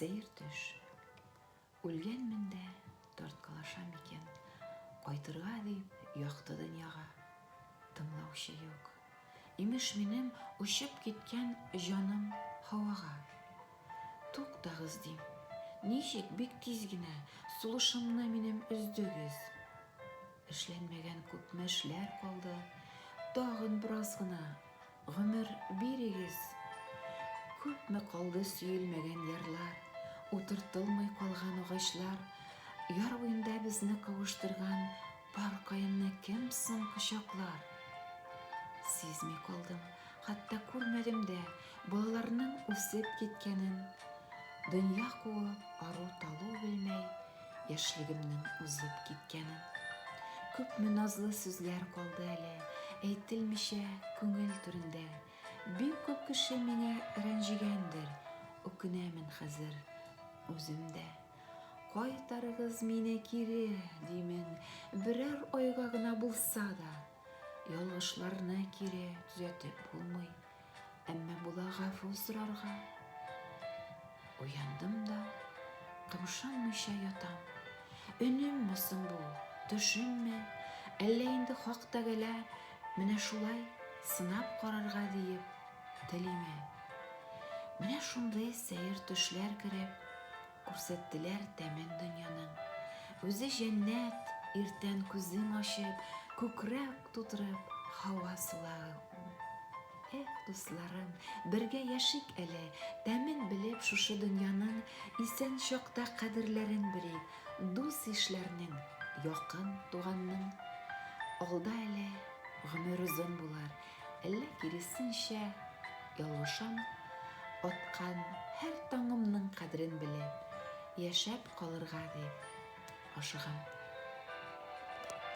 сәйір төш. Үлгәнмен дә тарткалашам икән, кайтырга дип якты дөньяга. Тыңлаучы юк. Имеш минем учып киткән җаным һавага. Туктагыз дим. Ничек бик тиз генә сулышымны минем өздегез. Эшләнмәгән күпме эшләр калды. Тагын бераз гына гомер бирегез. Күпме калды сөелмәгән ярлар, утыртылмый калган агачлар. Яр буенда безне кавыштырган пар каенны кем соң кочаклар? Сизми калдым, хәтта күрмәдем дә балаларның үсеп киткәнен. Дөнья куып, ару-талу белмәй, яшьлегемнең узып киткәнен. Күпме назлы сүзләр калды әле, әйтелмичә күңел түрендә. Бик күп кеше миңа рәнҗегәндер, үкенәмен хәзер үземдә. Кайтарыгыз мине кире, димен, берәр айга гына булса да. Ялгышларны кире төзәтеп булмый, әмма була гафу сорарга. Уяндым да, кымшанмыйча ятам. Өнемме соң бу, төшемме, әллә инде хактагылә менә шулай сынап карарга диеп телиме? Менә шундый сәер төшләр кереп, күрсәттеләр тәмен дөньяның. Үзе җәннәт, иртән күзен ачып, күкрәк тутырып, һава сулагы. Дусларым, бергә яшик әле, тәмен белеп шушы дөньяның, исән чакта кадерләрен белик, дус ишләрнең, якын туганның. Алда әле гомер озын булар, әллә киресенчә ялгышам, аткан һәр таңымның кадерен белеп, яшәп калырга дип ашыгам.